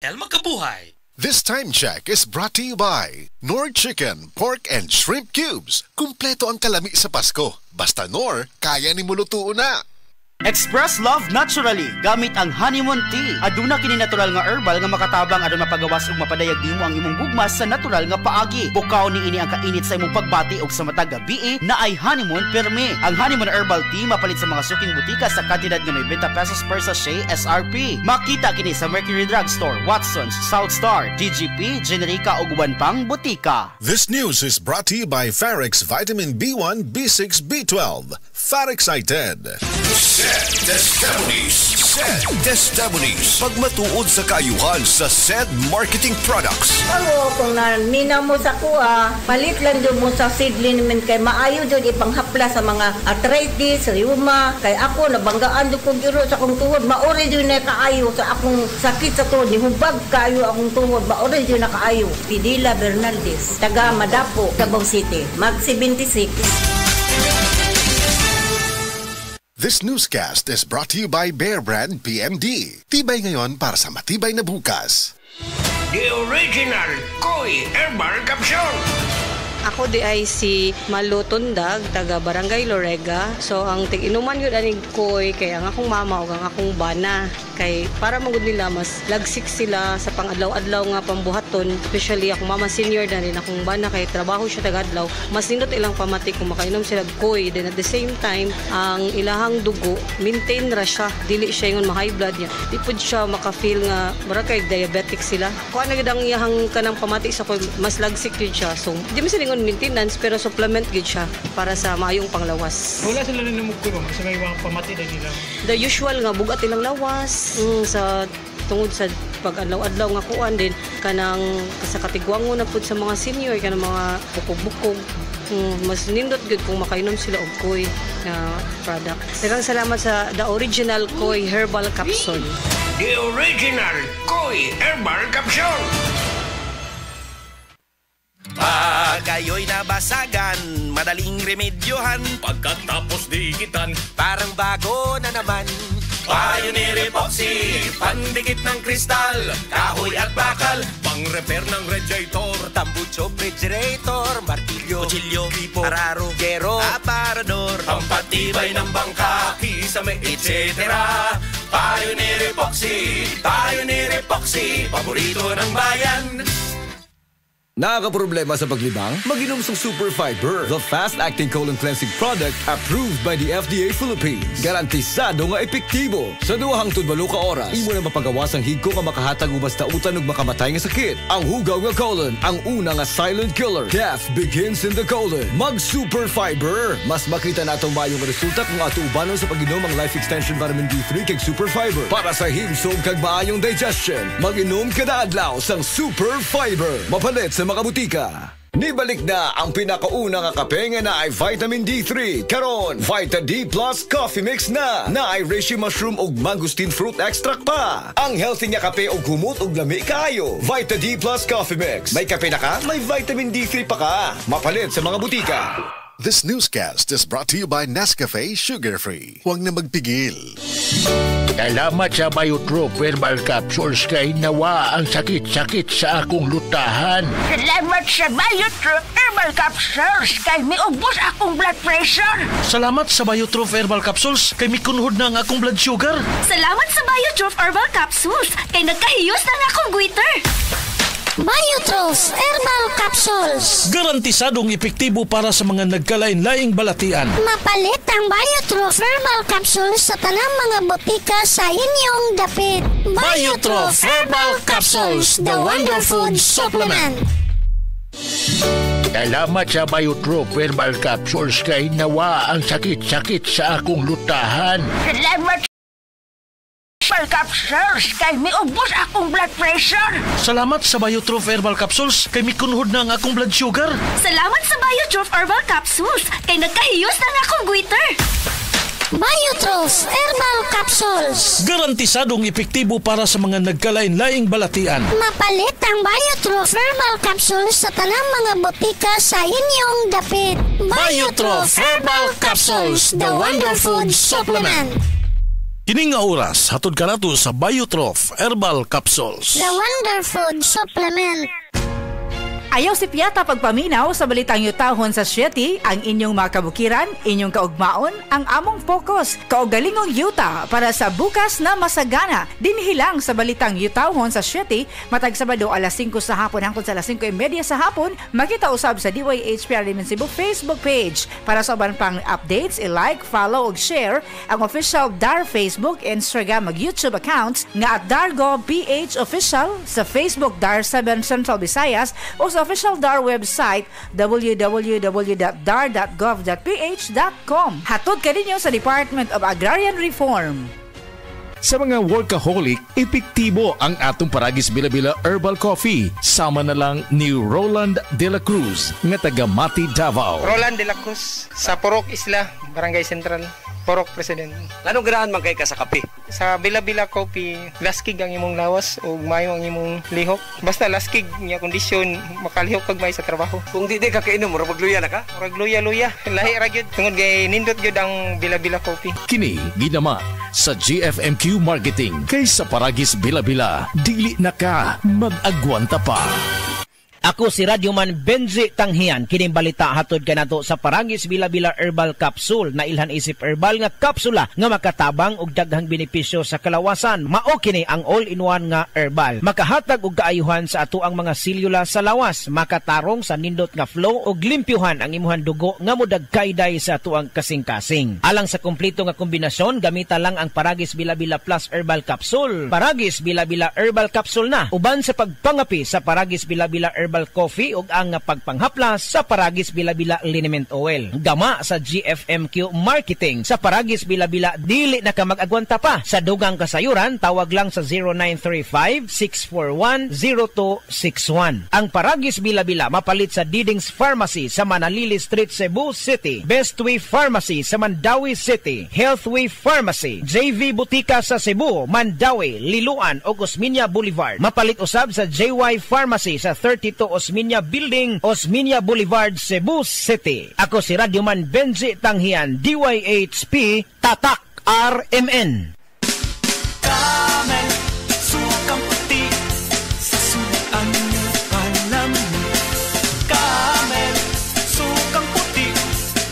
Elma Kabuhay. This time check is brought to you by Nor Chicken, Pork and Shrimp Cubes. Kumpleto ang kalami sa Pasko. Basta Nor, kaya ni mulutuon na. Express love naturally gamit ang honeymoon tea. Aduna kini natural nga herbal nga makatabang aron mapagawas ug mapadayag nimo ang imong gugma sa natural nga paagi. Bukaw niini ang kainit sa imong pagbati ug sa matag gabi na ay honeymoon permi. Ang honeymoon herbal tea mapalit sa mga suking butika sa kantidad nga 90 pesos per sachet SRP. Makita kini sa Mercury Drug Store, Watsons, South Star, DGP, Generica ug uban pang butika. This news is brought to you by Farex Vitamin B1, B6, B12. Farexcited. Testimonies. Pagmatuod sa kayuhan sa SED Marketing Products. Ako, kung nanina mo sa kuha, palit lang doon mo sa seedling naman kay maayo doon ipanghapla sa mga arthritis, rheuma. Kay ako, nabanggaan doon kong giro sa akong tuhod. Maori doon na kaayo sa akong sakit sa tuhod. Nihubag kayo akong tuhod. Maori doon na kaayo. Pidila Bernaldez, taga Madapo, Davao City. Mag 76. This newscast is brought to you by Bear Brand PMD. Tibay ngayon para sa matibay na bukas. The original Koi Herbal Capsule. Ako di ay si Malu Tundag, taga Barangay Lorega. So ang tig-inuman yun aning koy kay ang akong mama o ang akong bana. Kay para magud nila mas lagsik sila sa pang-adlaw-adlaw nga pambuhaton. Especially akong mama senior na rin akong bana kay trabaho siya taga-adlaw. Mas nindot ilang pamati kung makainom sila koy. Then at the same time, ang ilahang dugo, maintain ra siya. Dili siya yung ma-high blood niya. Di pud siya maka-feel nga mura kay diabetic sila. Kung ano ang iyahang kanang pamati sa koy, mas lagsik yun siya. So di mo sila maintenance pero supplement gid siya para sa maayong panglawas. Wala sila na namugko ba? Sa may mga pamati na nila? The usual nga bugat ilang lawas sa tungod sa pag-adlaw-adlaw nga kuan din kanang sa katigwango na pud sa mga senior kanang mga bukog-bukog. Mas nindot gud kung makainom sila og koy na product. Daghang salamat sa the original Koi Herbal Capsule. The original Koi Herbal Capsule. Pag ayo'y nabasagan, madaling remedyohan. Pagkatapos dikitan, Parang bago na naman. Pioneer Epoxy, pandikit ng kristal, kahoy at bakal, pang-repair ng radiator, Tambucho, refrigerator, martilyo, kutsilyo, gripo, araro, gero, aparador, pampatibay ng bangka, kisame, etc. Pioneer Epoxy, paborito ng bayan. Nakakaproblema sa paglibang? Mag-inom sa Super Fiber, the fast-acting colon cleansing product approved by the FDA Philippines. Garantisado nga epektibo. Sa 2 hangtod 8 ka oras, imo na mapagawas ang higko nga makahatag ubas tautan ug makamatay nga sakit. Ang hugaw nga colon, ang una nga silent killer. Death begins in the colon. Mag-Super Fiber. Mas makita natong mayong resulta kung ato ubanon sa pag-inom ang Life Extension Vitamin D3 kag Super Fiber. Para sa himsog kag maayong digestion, mag-inom kada adlaw sang Super Fiber. Mapalit sa mga butika. Nibalik na ang pinakauna nga kape nga na ay Vitamin D3. Karon, Vita D Plus Coffee Mix na ay reishi mushroom ug mangosteen fruit extract pa. Ang healthy nga kape ug humot ug lami kaayo. Vita D Plus Coffee Mix. May kape na ka, may Vitamin D3 pa ka. Mapalit sa mga butika. This newscast is brought to you by Nescafe Sugar Free. Huwag na magpigil. Salamat sa Biotrope Herbal Capsules kay nawa ang sakit-sakit sa akong lutahan. Salamat sa Biotrope Herbal Capsules kay miubos akong blood pressure. Salamat sa Biotrope Herbal Capsules kay mikunhod na ang akong blood sugar. Salamat sa Biotrope Herbal Capsules kay nagkahiyos na ang akong goiter. Biotrope Herbal Capsules. Garantisadong epektibo para sa mga nagkalain-laing balatian. Mapalit ang Biotrope Herbal Capsules sa tanang mga botika sa inyong dapit. Biotrope Herbal Capsules, the Wonder Food Supplement. Salamat sa Biotrope Herbal Capsules kay nawa ang sakit-sakit sa akong lutahan. Salamat Herbal Capsules kay miubos akong blood pressure. Salamat sa Biotrope Herbal Capsules kay mikunhod na ang akong blood sugar. Salamat sa Biotrope Herbal Capsules kay nagkahiyos na ang akong goiter. Biotrope Herbal Capsules. Garantisadong epektibo para sa mga nagkalain-laing balatian. Mapalit ang Biotrope Herbal Capsules sa tanang mga botika sa inyong dapit. Biotrope Herbal Capsules, the Wonder Food Supplement. Kining nga oras, hatod ka nato sa Biotrof Herbal Capsules. The Wonder Food Supplement. Ayaw si Piata pagpaminaw sa balitang yutahon sa Sieti, ang inyong mga kabukiran, inyong kaugmaon, ang among focus, kaugalingong yuta para sa bukas na masagana. Dinhilang sa balitang yutahon sa Sieti, matag Sabado alas 5 sa hapon hangtod sa alas 5:30 sa hapon, makita usab sa DYHPR Cebu Facebook page. Para sa uban pang updates, i-like, follow ug share ang official DAR Facebook, Instagram ug YouTube accounts nga at Dargo PH Official sa Facebook DAR 7 Central Visayas o sa official DAR website www.dar.gov.ph.com. Hatod ka ninyo sa Department of Agrarian Reform. Sa mga workaholic, epektibo ang atong Paragis Bila-Bila Herbal Coffee. Sama na lang ni Roland De La Cruz nga taga Mati, Davao. Roland De La Cruz sa Purok Isla, Barangay Central, Purok President. Anong ganahan man kay ka sa kape? Sa Bila-Bila Coffee, laskig ang imong lawas o mayo ang imong lihok. Basta laskig niya kondisyon, makalihok kag may sa trabaho. Kung di ka kainom, mura magluya na ka? Mura luya-luya. Lahi ra gyud tungod kay nindot gyud ang Bila-Bila Coffee. Kini ginama sa GFMQ Marketing. Kaysa Paragis Bila-Bila, dili na ka mag-agwanta pa. Ako si Radyoman Benji Tanghian. Kining balita hatod kanato sa Paragis Bila-Bila Herbal Capsule na ilhan isip herbal nga kapsula nga makatabang og daghang benepisyo sa kalawasan. Mao kini ang all-in-one nga herbal. Makahatag og kaayuhan sa ato ang mga selula sa lawas, makatarong sa nindot nga flow og limpyuhan ang imuhang dugo nga modagkayday sa ato ang kasing-kasing. Alang sa kumpleto nga kombinasyon, gamita lang ang Paragis Bila-Bila Plus Herbal Capsule. Paragis Bila-Bila Herbal Capsule na uban sa pagpangapi sa Paragis Bila-Bila Herbal Coffee ug ang pagpanghaplas sa Paragis Bila-Bila Liniment Oil. Gama sa GFMQ Marketing. Sa Paragis Bila-Bila, dili na ka mag-agwanta pa. Sa dugang kasayuran, tawag lang sa 0935-641-0261. Ang Paragis Bila-Bila mapalit sa Didings Pharmacy sa Manalili Street, Cebu City, Bestway Pharmacy sa Mandawi City, Healthway Pharmacy, JV Butika sa Cebu, Mandawi, Liloan ug Osmeña Boulevard. Mapalit usab sa JY Pharmacy sa 32 Osmeña Building, Osmeña Boulevard, Cebu City. Ako si Radyoman Benji Tanghian, DYHP, Tatak RMN. Camel, sukang puti, sa sunuan mo alam mo. Camel, sukang puti,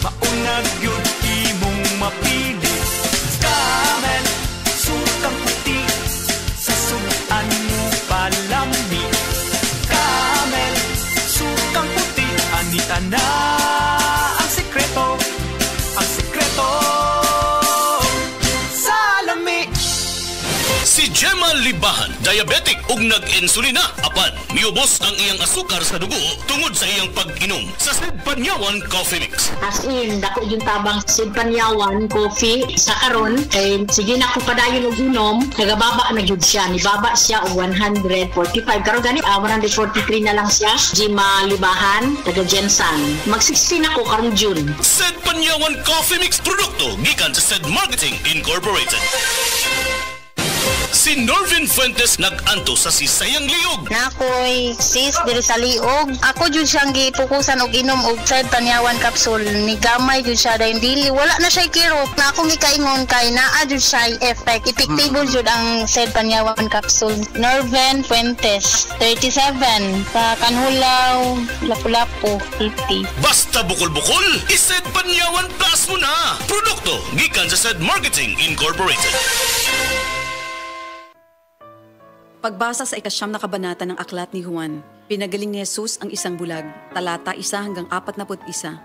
maunag yun imong mapili. Camel, sukang puti, sa sunuan mo palami. Camel, sukang puti, anita na ang sekreto sa lami. Si Gemma Libahan, diabetic ug nag-insulina. Apan, miubos ang iyang asukar sa dugo tungod sa iyang pag-inom sa Sid Panyawan Coffee Mix. As in, dako yung tabang Sid Panyawan Coffee sa karon kay sige na ko padayon og inom, nagababa na gyud siya. Nibaba siya og 145. Karon gani 143 na lang siya. Gemma Libahan, taga Jensan. Mag-16 ako karong June. Sid Panyawan Coffee Mix produkto gikan sa Sid Marketing Incorporated. Si Norvin Fuentes nag-anto sa Sisayang Liog. Nakoy sis diri sa Liog. Ako jud siyang gipukusan og inom og Sid Panyawan capsule. Ni gamay jud siya dahil dili wala na siya kirot. Na akong gikaingon kay naa jud siya effect. Epektibo jud ang Sid Panyawan capsule. Norvin Fuentes, 37, sa Kanhulaw, Lapu-Lapu, 50. Basta bukol-bukol, iSid Panyawan Plus mo na. Produkto gikan sa Sid Marketing Incorporated. Pagbasa sa 9 na kabanata ng aklat ni Juan, pinagaling ni Jesus ang isang bulag, talata 1 hanggang 41.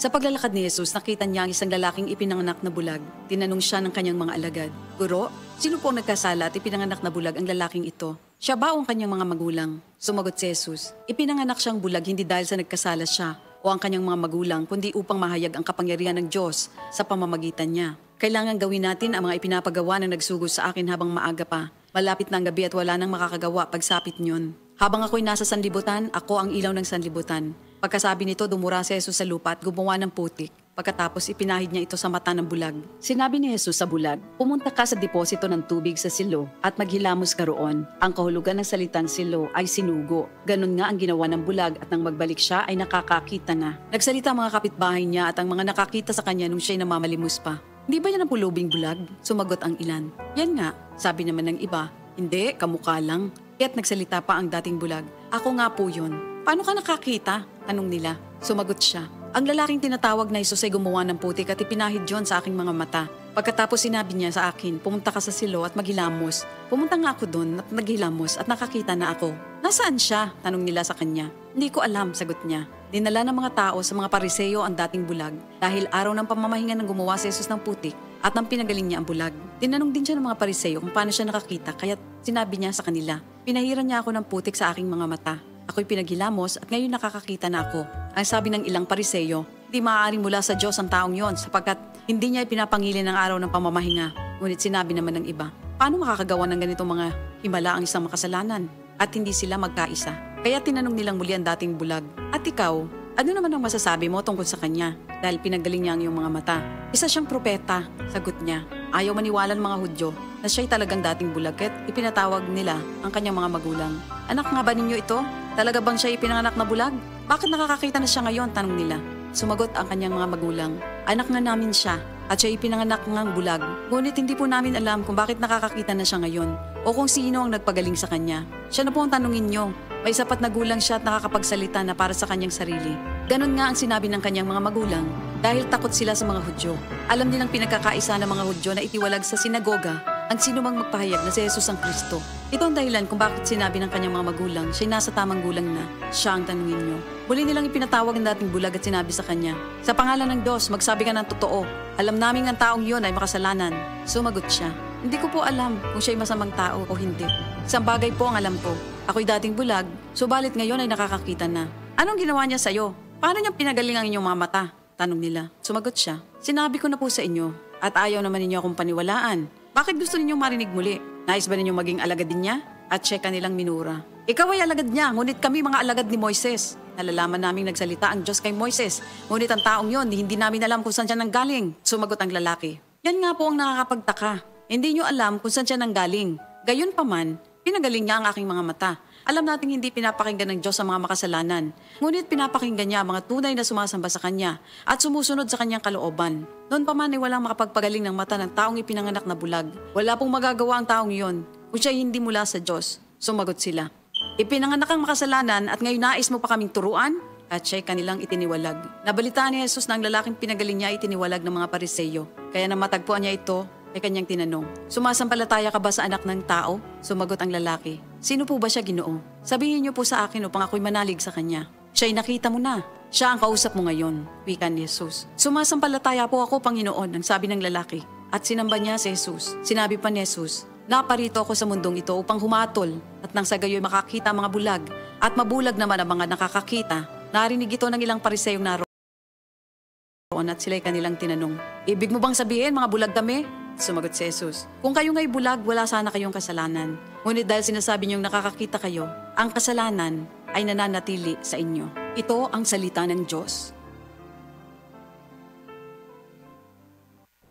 Sa paglalakad ni Jesus, nakita niya ang isang lalaking ipinanganak na bulag. Tinanong siya ng kanyang mga alagad, "Guro, sino po ang nagkasala at ipinanganak na bulag ang lalaking ito? Siya ba o ang kanyang mga magulang?" Sumagot si Jesus, "Ipinanganak siyang bulag hindi dahil sa nagkasala siya o ang kanyang mga magulang, kundi upang mahayag ang kapangyarihan ng Diyos sa pamamagitan niya. Kailangan gawin natin ang mga ipinapagawa na nagsugod sa akin habang maaga pa. Malapit na ang gabi at wala nang makakagawa pagsapit niyon. Habang ako'y nasa sanlibutan, ako ang ilaw ng sanlibutan." Pagkasabi nito, dumura si Jesus sa lupa at gumawa ng putik. Pagkatapos ipinahid niya ito sa mata ng bulag. Sinabi ni Jesus sa bulag, "Pumunta ka sa deposito ng tubig sa silo at maghilamos ka roon." Ang kahulugan ng salitang silo ay sinugo. Ganon nga ang ginawa ng bulag at nang magbalik siya ay nakakakita na. Nagsalita ang mga kapitbahay niya at ang mga nakakita sa kanya nung siya'y namamalimos pa. Hindi ba yan ang pulubing bulag? Sumagot ang ilan. Yan nga, sabi naman ng iba. Hindi, kamukha lang. Kaya't nagsalita pa ang dating bulag. Ako nga po yun. Paano ka nakakita? Tanong nila. Sumagot siya. Ang lalaking tinatawag na Jesus ay gumawa ng putik at ipinahid yon sa aking mga mata. Pagkatapos sinabi niya sa akin, pumunta ka sa silo at maghilamos. Pumunta nga ako doon at naghilamos at nakakita na ako. Nasaan siya? Tanong nila sa kanya. Hindi ko alam, sagot niya. Dinala ng mga tao sa mga Pariseo ang dating bulag dahil araw ng pamamahinga ng gumawa si Jesus ng putik at nang pinagaling niya ang bulag. Tinanong din siya ng mga Pariseo kung paano siya nakakita kaya sinabi niya sa kanila, pinahiran niya ako ng putik sa aking mga mata. Ako'y pinaghilamos at ngayon nakakakita na ako. Ang sabi ng ilang Pariseo, hindi maaaring mula sa Diyos ang taong yon sapagkat hindi niya ipinapangili ng araw ng pamamahinga. Ngunit sinabi naman ng iba, paano makakagawa ng ganitong mga himala ang isang makasalanan at hindi sila magkaisa? Kaya tinanong nilang muli ang dating bulag, at ikaw, ano naman ang masasabi mo tungkol sa kanya? Dahil pinagaling niya ang iyong mga mata. Isa siyang propeta, sagot niya. Ayaw maniwala ng mga Hudyo na siya'y talagang dating bulag at ipinatawag nila ang kanyang mga magulang. Anak nga ba ninyo ito? Talaga bang siya ipinanganak na bulag? Bakit nakakakita na siya ngayon? Tanong nila. Sumagot ang kanyang mga magulang. Anak nga namin siya at siya ipinanganak ngang bulag. Ngunit hindi po namin alam kung bakit nakakakita na siya ngayon o kung sino ang nagpagaling sa kanya. Siya na po ang tanungin niyo. May sapat na gulang siya at nakakapagsalita na para sa kanyang sarili. Ganon nga ang sinabi ng kanyang mga magulang dahil takot sila sa mga Hudyo. Alam nilang pinagkakaisa ng mga Hudyo na itiwalag sa sinagoga ang sino mang magpahayag na si Jesus ang Kristo. Ito ang dahilan kung bakit sinabi ng kanyang mga magulang siya'y nasa tamang gulang na siya ang tanungin niyo. Muli nilang ipinatawag ang dating bulag at sinabi sa kanya, sa pangalan ng Diyos, magsabi ka ng totoo. Alam namin ang taong yon ay makasalanan. Sumagot siya, hindi ko po alam kung siya'y masamang tao o hindi. Isang bagay po ang alam ko. Ako'y dating bulag, subalit ngayon ay nakakakita na. Anong ginawa niya sa'yo? Paano niya pinagaling ang inyong mga mata? Tanong nila. Sumagot siya, sinabi ko na po sa inyo at ayaw naman ninyo akong paniwalaan. Bakit gusto ninyong marinig muli? Nais ba ninyong maging alagad din niya? At siya kanilang minura. Ikaw ay alagad niya, ngunit kami mga alagad ni Moises. Nalalaman naming nagsalita ang Diyos kay Moises, ngunit ang taong yon, hindi namin alam kung saan siya nanggaling. Sumagot ang lalaki. Yan nga po ang nakakapagtaka. Hindi nyo alam kung saan siya nanggaling. Gayon pa man, pinagaling niya ang aking mga mata. Alam nating hindi pinapakinggan ng Diyos ang mga makasalanan. Ngunit pinapakinggan niya ang mga tunay na sumasamba sa Kanya at sumusunod sa Kanyang kalooban. Noon pa man ay walang makapagpagaling ng mata ng taong ipinanganak na bulag. Wala pong magagawa ang taong iyon kung siya hindi mula sa Diyos. Sumagot sila. Ipinanganak ang makasalanan at ngayon nais mo pa kaming turuan? At siya'y kanilang itiniwalag. Nabalitaan ni Jesus na ang lalaking pinagaling niya itiniwalag ng mga Pariseo. Kaya nang matagpuan niya ito, ay kanyang tinanong, sumasampalataya ka ba sa anak ng tao? Sumagot ang lalaki, sino po ba siya, Ginoo? Sabihin niyo po sa akin upang ako'y manalig sa kanya. Siya'y nakita mo na. Siya ang kausap mo ngayon, wika ni Jesus. Sumasampalataya po ako, Panginoon, ang sabi ng lalaki. At sinamba niya si Jesus. Sinabi pa ni Jesus, naparito ako sa mundong ito upang humatol at nang sa gayo'y makakita ang mga bulag at mabulag naman ang mga nakakakita. Narinig ito ng ilang Pariseyong naroon at sila'y kanilang tinanong, ibig mo bang sabihin mga bulag kami? Sumagot si Jesus, kung kayo nga'y bulag, wala sana kayong kasalanan. Ngunit dahil sinasabi niyong nakakakita kayo, ang kasalanan ay nananatili sa inyo. Ito ang salita ng Diyos.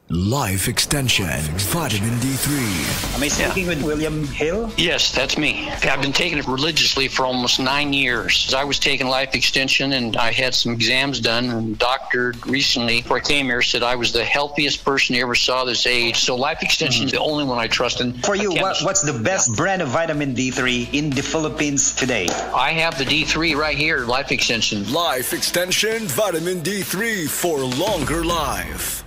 Life Extension, Vitamin D3. Am I speaking with William Hill? Yes, that's me. I've been taking it religiously for almost 9 years. I was taking Life Extension and I had some exams done, and the doctor recently, before I came here, said I was the healthiest person he ever saw this age. So Life Extension is the only one I trust in. For you, what's the best brand of vitamin D3 in the Philippines today? I have the D3 right here, Life Extension. Life Extension Vitamin D3 for longer life.